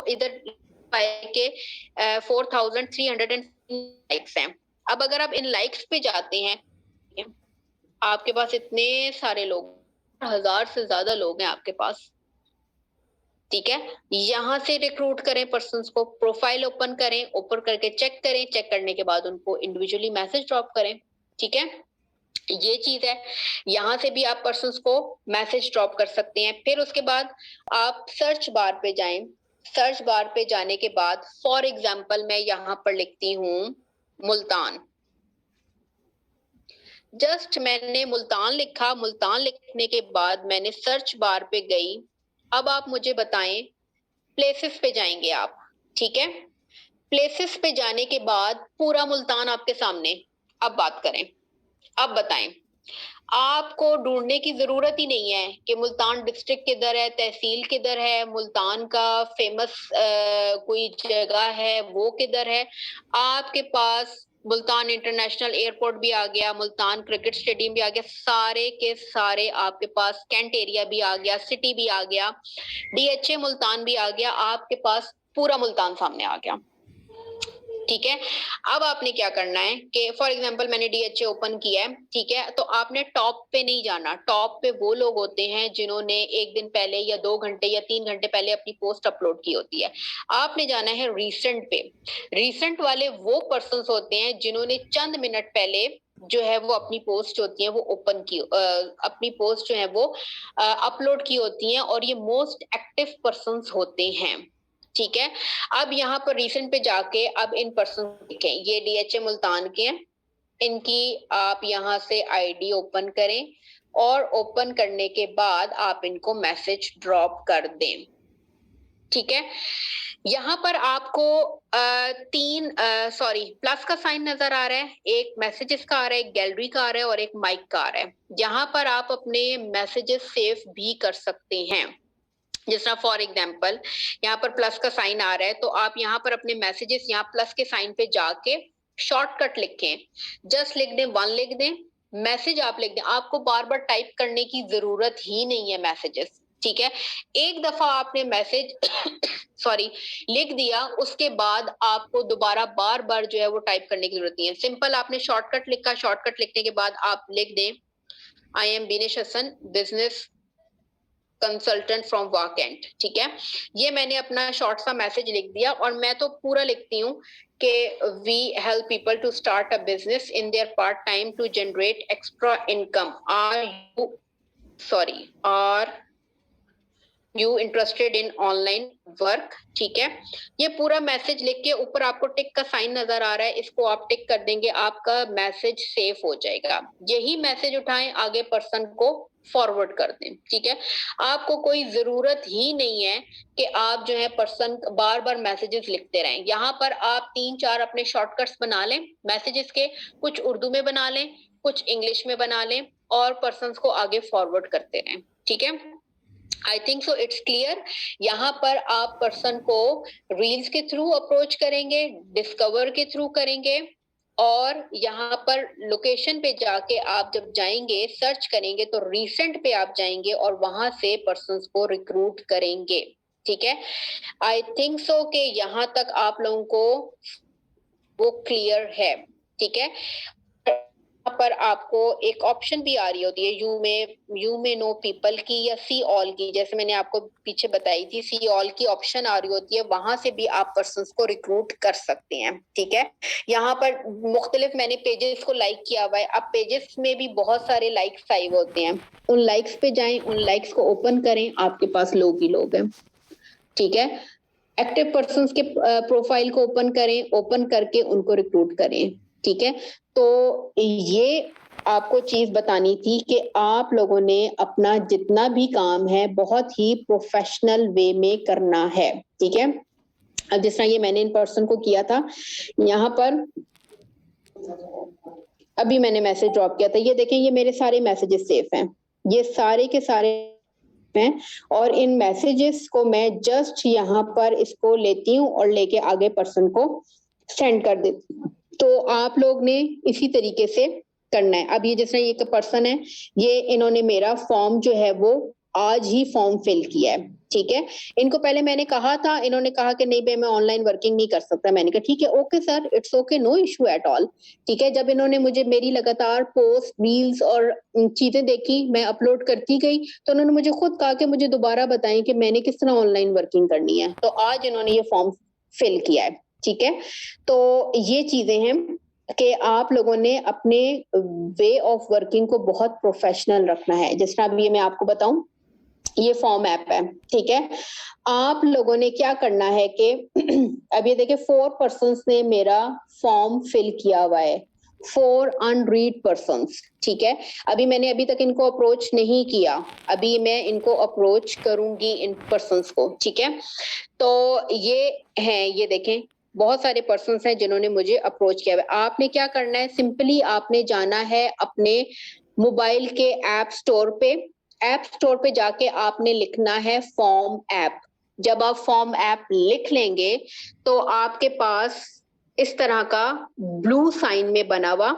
इधर के 4300 लाइक्स हैं। अब अगर आप इन लाइक्स पे जाते हैं, आपके पास इतने सारे लोग, 1000 से ज्यादा लोग हैं आपके पास, ठीक है। यहाँ से रिक्रूट करें पर्सन्स को, प्रोफाइल ओपन करें, ओपन करके चेक करें, चेक करने के बाद उनको इंडिविजुअली मैसेज ड्रॉप करें, ठीक है। ये चीज है, यहाँ से भी आप पर्सन्स को मैसेज ड्रॉप कर सकते हैं। फिर उसके बाद आप सर्च बार पे जाएं। सर्च बार पे जाने के बाद फॉर एग्जाम्पल मैं यहाँ पर लिखती हूँ मुल्तान। जस्ट मैंने मुल्तान लिखा, मुल्तान लिखने के बाद मैंने सर्च बार पे गई। अब आप मुझे बताएं, प्लेसेस पे जाएंगे आप, ठीक है। प्लेसेस पे जाने के बाद पूरा मुल्तान आपके सामने। अब बात करें, अब बताएं, आपको ढूंढने की जरूरत ही नहीं है कि मुल्तान डिस्ट्रिक्ट किधर है, तहसील किधर है, मुल्तान का फेमस कोई जगह है वो किधर है। आपके पास मुल्तान इंटरनेशनल एयरपोर्ट भी आ गया, मुल्तान क्रिकेट स्टेडियम भी आ गया, सारे के सारे आपके पास, कैंट एरिया भी आ गया, सिटी भी आ गया, डीएचए मुल्तान भी आ गया, आपके पास पूरा मुल्तान सामने आ गया, ठीक है। अब आपने क्या करना है कि फॉर एग्जांपल मैंने डीएचए ओपन किया है, ठीक है, तो आपने टॉप पे नहीं जाना। टॉप पे वो लोग होते हैं जिन्होंने एक दिन पहले या 2 घंटे या 3 घंटे पहले अपनी पोस्ट अपलोड की होती है। आपने जाना है रीसेंट पे। रीसेंट वाले वो पर्सन्स होते हैं जिन्होंने चंद मिनट पहले जो है वो अपनी पोस्ट होती है वो ओपन की, अपनी पोस्ट जो है वो अपलोड की होती हैं, और ये मोस्ट एक्टिव पर्सन्स होते हैं, ठीक है। अब यहाँ पर रीसेंट पे जाके अब इन पर्सन देखें, ये डीएचए मुल्तान के हैं, इनकी आप यहाँ से आईडी ओपन करें, और ओपन करने के बाद आप इनको मैसेज ड्रॉप कर दें, ठीक है। यहाँ पर आपको प्लस का साइन नजर आ रहा है, एक मैसेजेस का आ रहा है, एक गैलरी का आ रहा है, और एक माइक का आ रहा है। यहाँ पर आप अपने मैसेजेस सेव भी कर सकते हैं। जिस तरह फॉर एग्जाम्पल यहाँ पर प्लस का साइन आ रहा है, तो आप यहाँ पर अपने मैसेजेस यहाँ प्लस के साइन पे जाके शॉर्टकट लिखें, जस्ट लिख दें, 1 लिख दें, मैसेज आप लिख दें, आपको बार बार टाइप करने की जरूरत ही नहीं है मैसेजेस, ठीक है। एक दफा आपने मैसेज लिख दिया, उसके बाद आपको दोबारा बार बार जो है वो टाइप करने की जरूरत नहीं है। सिंपल आपने शॉर्टकट लिखा, शॉर्टकट लिखने के बाद आप लिख दें, I am Binesh Hasan, business consultant from Vakent, ठीक है। ये मैंने अपना शॉर्ट सा मैसेज लिख दिया, और मैं तो पूरा लिखती हूँ कि we help people to start a business in their part time to generate extra income, are you interested in online work, ठीक है। ये पूरा मैसेज लिख के ऊपर आपको टिक का साइन नजर आ रहा है, इसको आप टिक कर देंगे, आपका मैसेज सेव हो जाएगा। यही मैसेज उठाएं, आगे पर्सन को फॉरवर्ड कर दें, ठीक है। आपको कोई जरूरत ही नहीं है कि आप जो है पर्सन बार बार मैसेजेस लिखते रहें। यहाँ पर आप 3-4 अपने शॉर्टकट्स बना लें मैसेजेस के, कुछ उर्दू में बना लें, कुछ इंग्लिश में बना लें, और पर्सन को आगे फॉरवर्ड करते रहें, ठीक है। I think so it's clear. यहाँ पर आप पर्सन को रील्स के थ्रू अप्रोच करेंगे, डिस्कवर के थ्रू करेंगे, और यहाँ पर लोकेशन पे जाके आप जब जाएंगे, सर्च करेंगे, तो रीसेंट पे आप जाएंगे और वहां से पर्सन्स को रिक्रूट करेंगे, ठीक है। आई थिंक सो कि यहाँ तक आप लोगों को वो क्लियर है, ठीक है। पर आपको एक ऑप्शन भी आ रही होती है, यू मे नो पीपल की या सी ऑल की, जैसे मैंने आपको पीछे बताई थी, सी ऑल की ऑप्शन आ रही होती है, वहां से भी आप पर्सन्स को रिक्रूट कर सकते हैं, ठीक है। यहाँ पर मुख्तलिफ मैंने पेजेस को लाइक किया हुआ है। अब पेजेस में भी बहुत सारे लाइक्स आए होते हैं, उन लाइक्स पे जाएं, उन लाइक्स को ओपन करें, आपके पास लोग ही लोग हैं, ठीक है। एक्टिव पर्सन्स के प्रोफाइल को ओपन करें, ओपन करके उनको रिक्रूट करें, ठीक है। तो ये आपको चीज बतानी थी कि आप लोगों ने अपना जितना भी काम है बहुत ही प्रोफेशनल वे में करना है, ठीक है। अब जिस तरह ये मैंने इन पर्सन को किया था, यहाँ पर अभी मैंने मैसेज ड्रॉप किया था, ये देखें, ये मेरे सारे मैसेजेस सेफ हैं, ये सारे के सारे हैं, और इन मैसेजेस को मैं जस्ट यहाँ पर इसको लेती हूँ और लेके आगे पर्सन को सेंड कर देती हूँ। तो आप लोग ने इसी तरीके से करना है। अब ये जैसे ये पर्सन है, ये इन्होंने मेरा फॉर्म जो है वो आज ही फॉर्म फिल किया है, ठीक है। इनको पहले मैंने कहा था, इन्होंने कहा कि नहीं भाई मैं ऑनलाइन वर्किंग नहीं कर सकता। मैंने कहा ठीक है, okay sir, it's okay, no issue at all. ठीक है। जब इन्होंने मुझे मेरी लगातार पोस्ट, रील्स और चीजें देखी, मैं अपलोड करती गई, तो उन्होंने मुझे खुद कहा कि मुझे दोबारा बताएं कि मैंने किस तरह ऑनलाइन वर्किंग करनी है। तो आज इन्होंने ये फॉर्म फिल किया है। ठीक है। तो ये चीजें हैं कि आप लोगों ने अपने वे ऑफ वर्किंग को बहुत प्रोफेशनल रखना है। जिस तरह अभी मैं आपको बताऊं, ये फॉर्म ऐप है। ठीक है। आप लोगों ने क्या करना है कि अब ये देखिए 4 पर्सन्स ने मेरा फॉर्म फिल किया हुआ है, 4 अनरीड पर्सन्स। ठीक है। अभी मैंने अभी तक इनको अप्रोच नहीं किया, अभी मैं इनको अप्रोच करूंगी इन पर्सन्स को। ठीक है। तो ये हैं, ये देखें बहुत सारे पर्सन्स हैं जिन्होंने मुझे अप्रोच किया है। आपने क्या करना है, सिंपली आपने जाना है अपने मोबाइल के ऐप स्टोर पे जाके आपने लिखना है फॉर्म ऐप। जब आप फॉर्म ऐप लिख लेंगे तो आपके पास इस तरह का ब्लू साइन में बना हुआ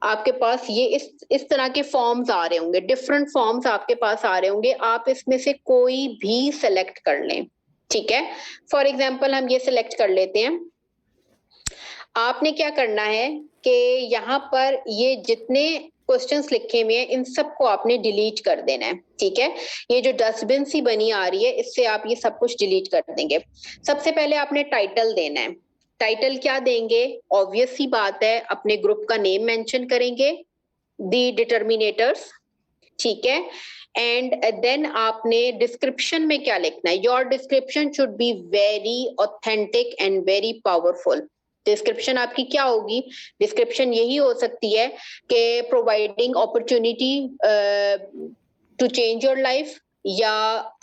आपके पास ये इस तरह के फॉर्म्स आ रहे होंगे, डिफरेंट फॉर्म्स आपके पास आ रहे होंगे। आप इसमें से कोई भी सिलेक्ट कर लें। ठीक है। फॉर एग्जाम्पल हम ये सिलेक्ट कर लेते हैं। आपने क्या करना है कि यहाँ पर ये जितने क्वेश्चंस लिखे हुए हैं इन सबको आपने डिलीट कर देना है। ठीक है। ये जो डस्टबिन सी बनी आ रही है, इससे आप ये सब कुछ डिलीट कर देंगे। सबसे पहले आपने टाइटल देना है। टाइटल क्या देंगे, ऑब्वियस सी बात है, अपने ग्रुप का नेम मेंशन करेंगे, दी डिटर्मिनेटर्स। ठीक है। एंड देन आपने डिस्क्रिप्शन में क्या लिखना है, your description should be very authentic and very powerful. Description आपकी क्या होगी, डिस्क्रिप्शन यही हो सकती है कि providing opportunity to change your life, या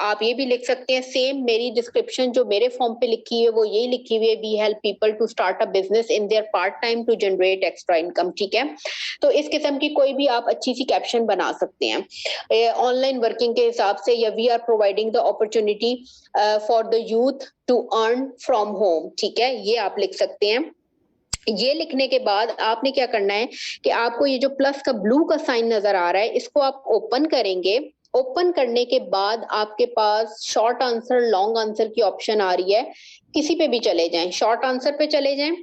आप ये भी लिख सकते हैं सेम मेरी डिस्क्रिप्शन जो मेरे फॉर्म पे लिखी है वो यही लिखी हुई है, we help people to start a business in their part time to generate extra income. ठीक है। तो इस किस्म की कोई भी आप अच्छी सी कैप्शन बना सकते हैं ऑनलाइन वर्किंग के हिसाब से, या we are providing the opportunity for the youth to earn from home. ठीक है, ये आप लिख सकते हैं। ये लिखने के बाद आपने क्या करना है कि आपको ये जो प्लस का ब्लू का साइन नजर आ रहा है, इसको आप ओपन करेंगे। ओपन करने के बाद आपके पास शॉर्ट आंसर, लॉन्ग आंसर की ऑप्शन आ रही है। किसी पे भी चले जाएं, शॉर्ट आंसर पे चले जाएं।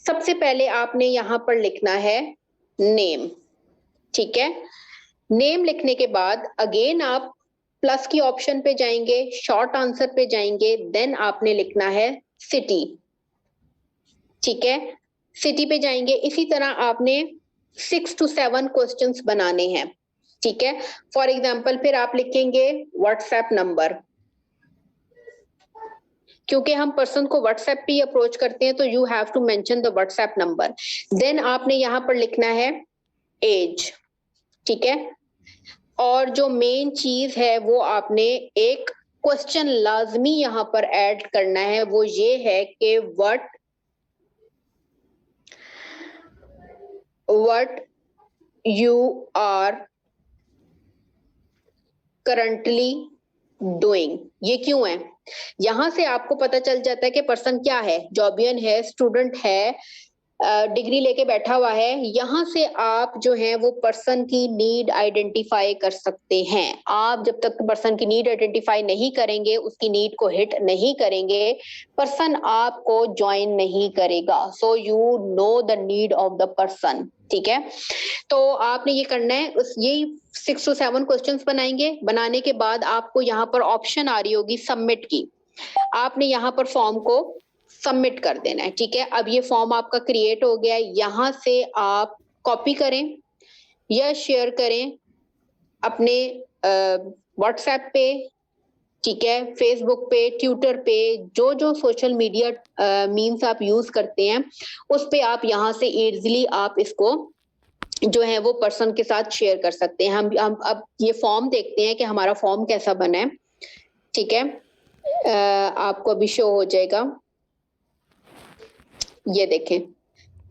सबसे पहले आपने यहां पर लिखना है नेम। ठीक है। नेम लिखने के बाद अगेन आप प्लस की ऑप्शन पे जाएंगे, शॉर्ट आंसर पे जाएंगे, देन आपने लिखना है सिटी। ठीक है। सिटी पे जाएंगे। इसी तरह आपने 6 to 7 क्वेश्चंस बनाने हैं। ठीक है। फॉर एग्जाम्पल फिर आप लिखेंगे व्हाट्सएप नंबर, क्योंकि हम पर्सन को व्हाट्सएप पे अप्रोच करते हैं तो you have to mention the WhatsApp number. Then आपने यहां पर लिखना है एज। ठीक है। और जो मेन चीज है वो आपने एक क्वेश्चन लाजमी यहां पर ऐड करना है, वो ये है कि what you are currently doing। ये क्यों है, यहां से आपको पता चल जाता है कि पर्सन क्या है, जॉबियन है, स्टूडेंट है, डिग्री लेके बैठा हुआ है। यहाँ से आप जो है वो पर्सन की नीड आइडेंटिफाई कर सकते हैं। आप जब तक पर्सन की नीड आइडेंटिफाई नहीं करेंगे, उसकी नीड को हिट नहीं करेंगे, पर्सन आपको ज्वाइन नहीं करेगा। So you know the need of the person. ठीक है। तो आपने ये करना है, यही 6 to 7 क्वेश्चंस बनाएंगे। बनाने के बाद आपको यहाँ पर ऑप्शन आ रही होगी सबमिट की, आपने यहाँ पर फॉर्म को सबमिट कर देना है। ठीक है। अब ये फॉर्म आपका क्रिएट हो गया है। यहाँ से आप कॉपी करें या शेयर करें अपने व्हाट्सएप पे, ठीक है, फेसबुक पे, ट्विटर पे, जो जो सोशल मीडिया मीन्स आप यूज करते हैं उस पे आप यहाँ से इजीली आप इसको जो है वो पर्सन के साथ शेयर कर सकते हैं। हम अब ये फॉर्म देखते हैं कि हमारा फॉर्म कैसा बना है। ठीक है। आपको अभी शो हो जाएगा, ये देखें,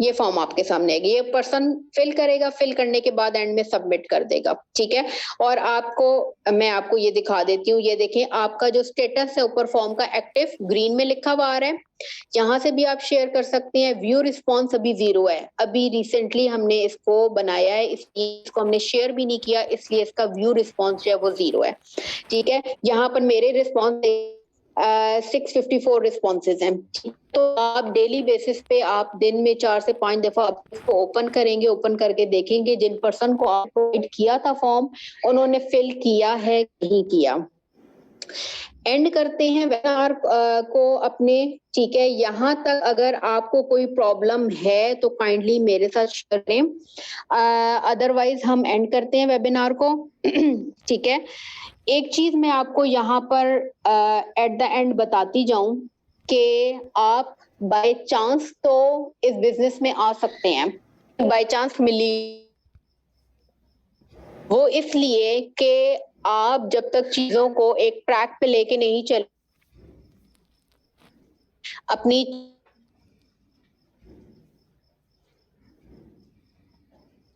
ये फॉर्म आपके सामने आएगी, ये पर्सन फिल करेगा, फिल करने के बाद एंड में सबमिट कर देगा, ठीक है। और मैं आपको ये दिखा देती हूँ, ये देखें आपका जो स्टेटस है ऊपर फॉर्म का एक्टिव ग्रीन में लिखा हुआ आ रहा है, यहाँ से भी आप शेयर कर सकते हैं। व्यू रिस्पॉन्स अभी 0 है, अभी रिसेंटली हमने इसको बनाया है, इसलिए इसको हमने शेयर भी नहीं किया, इसलिए इसका व्यू रिस्पॉन्स जो है वो 0 है, ठीक है। यहाँ पर मेरे रिस्पॉन्स 654 रिस्पॉन्सेज हैं, तो आप डेली बेसिस पे आप दिन में 4 से 5 दफा इसको ओपन करेंगे, ओपन करके देखेंगे जिन पर्सन को आप प्रोवाइड किया था फॉर्म उन्होंने फिल किया है नहीं किया। एंड करते हैं वेबिनार को अपने, ठीक है। यहाँ तक अगर आपको कोई प्रॉब्लम है तो काइंडली मेरे साथ शेयर करें, अदरवाइज हम एंड करते हैं वेबिनार को ठीक है। एक चीज मैं आपको यहाँ पर एट द एंड बताती जाऊं कि आप बाय चांस तो इस बिजनेस में आ सकते हैं, बाय चांस मिली वो इसलिए कि आप जब तक चीजों को एक ट्रैक पे लेके नहीं चल अपनी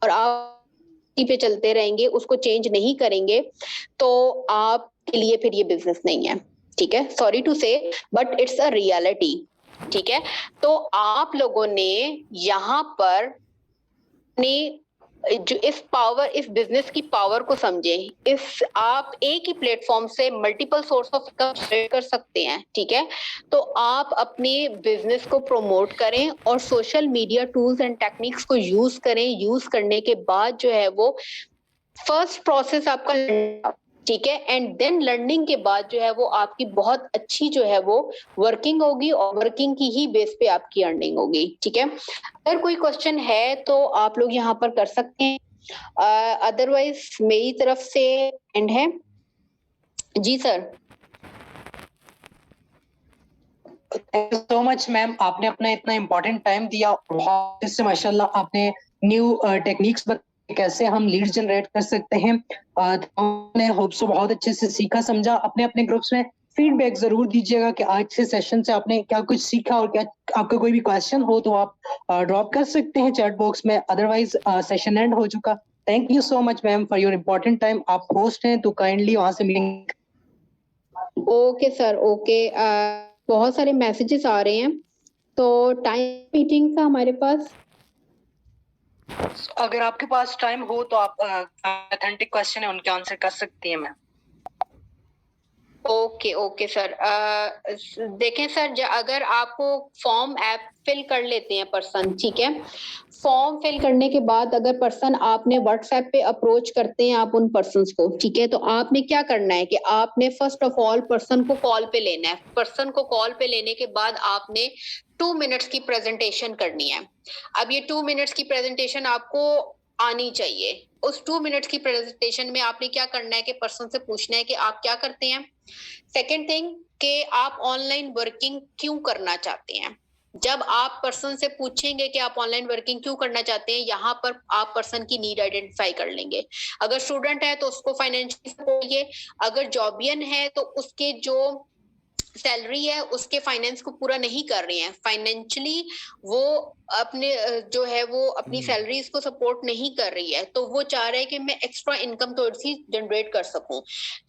और आप पे चलते रहेंगे, उसको चेंज नहीं करेंगे तो आपके लिए फिर ये बिजनेस नहीं है, ठीक है। सॉरी टू से बट इट्स अ रियलिटी, ठीक है। तो आप लोगों ने यहाँ पर अपनी जो इस बिजनेस की पावर को समझे, इस आप एक ही प्लेटफॉर्म से multiple source of income generate कर सकते हैं, ठीक है। तो आप अपने बिजनेस को प्रमोट करें और social media tools and techniques को यूज करें। यूज करने के बाद जो है वो फर्स्ट प्रोसेस आपका, ठीक है, एंड देन लर्निंग के बाद जो है वो आपकी बहुत अच्छी जो है वो वर्किंग होगी और वर्किंग की ही बेस पे आपकी अर्निंग होगी, ठीक है। अगर कोई क्वेश्चन है तो आप लोग यहाँ पर कर सकते हैं, अदरवाइज मेरी तरफ से एंड है। जी sir. Thank you so much ma'am, आपने अपना इतना इम्पोर्टेंट टाइम दिया, बहुत से माशाल्लाह आपने न्यू टेक्निक्स कैसे हम लीड्स जनरेट कर सकते हैं। हमने होप सो बहुत अच्छे से सीखा समझा। अपने अपने ग्रुप्स में फीडबैक जरूर दीजिएगा कि आज के सेशन से आपने क्या कुछ सीखा, और क्या आपका कोई भी क्वेश्चन हो तो आप ड्रॉप कर सकते हैं चैट बॉक्स में, अदरवाइज सेशन एंड हो चुका। Thank you so much ma'am for your important time. आप होस्ट हैं तो काइंडली वहां से मीटिंग। Okay sir, okay. बहुत सारे मैसेजेस आ रहे हैं, तो टाइम मीटिंग का हमारे पास, अगर आपके पास टाइम हो तो आप ऑथेंटिक क्वेश्चन है उनके आंसर कर सकती हैं मैम। Okay okay sir. देखें सर, अगर आपको फॉर्म ऐप फिल कर लेते हैं पर्सन, ठीक है, फॉर्म फिल करने के बाद अगर पर्सन आपने व्हाट्सएप पे अप्रोच करते हैं आप उन पर्सन्स को, ठीक है, तो आपने क्या करना है कि आपने फर्स्ट ऑफ ऑल पर्सन को कॉल पे लेना है। पर्सन को कॉल पे लेने के बाद आपने 2 मिनट्स की प्रेजेंटेशन करनी है। अब ये 2 मिनट्स की प्रेजेंटेशन आपको आनी चाहिए। उस 2 मिनट्स की प्रेजेंटेशन में आपने क्या करना है कि पर्सन से पूछना है कि आप क्या करते हैं। सेकेंड थिंग कि आप ऑनलाइन वर्किंग क्यों करना चाहते हैं। जब आप पर्सन से पूछेंगे कि आप ऑनलाइन वर्किंग क्यों करना चाहते हैं, यहाँ पर आप पर्सन की नीड आइडेंटिफाई कर लेंगे। अगर स्टूडेंट है तो उसको फाइनेंशियल सपोर्ट चाहिए, अगर जॉबियन है तो उसके जो सैलरी है उसके फाइनेंस को पूरा नहीं कर रहे हैं, फाइनेंशियली वो अपने जो है वो अपनी सैलरीज को सपोर्ट नहीं कर रही है, तो वो चाह रहे हैं कि मैं एक्स्ट्रा इनकम थोड़ी सी जनरेट कर सकूं।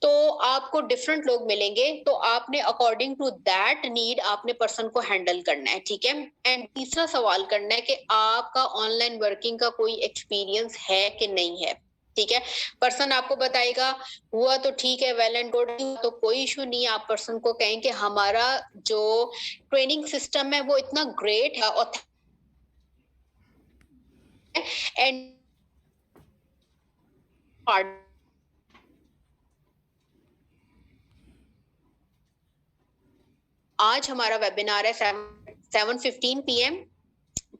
तो आपको डिफरेंट लोग मिलेंगे, तो आपने अकॉर्डिंग टू दैट नीड आपने पर्सन को हैंडल करना है, ठीक है। एंड तीसरा सवाल करना है कि आपका ऑनलाइन वर्किंग का कोई एक्सपीरियंस है कि नहीं है, ठीक है। पर्सन आपको बताएगा हुआ तो ठीक है, वेल एंड गुड, तो कोई इशू नहीं है। आप पर्सन को कहें कि हमारा जो ट्रेनिंग सिस्टम है वो इतना ग्रेट है एंड आज हमारा वेबिनार है 7:15 PM।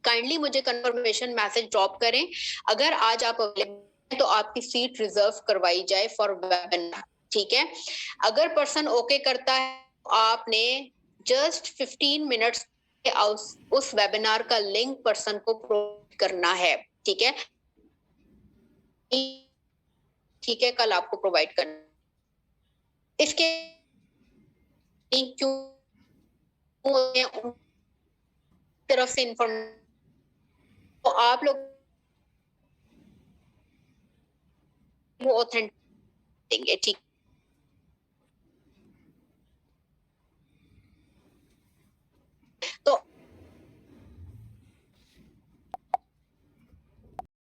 काइंडली मुझे कंफर्मेशन मैसेज ड्रॉप करें, अगर आज आप अवेलेबल हैं तो आपकी सीट रिजर्व करवाई जाए फॉर वेबिनार, ठीक है। अगर पर्सन ओके करता है तो आपने जस्ट 15 मिनट्स उस वेबिनार का लिंक पर्सन को प्रोवाइड करना है, ठीक है, ठीक है, कल आपको प्रोवाइड करना। इसके क्यों तरफ से इंफॉर्मेशन तो आप लोग वो ऑथेंटिक देंगे, ठीक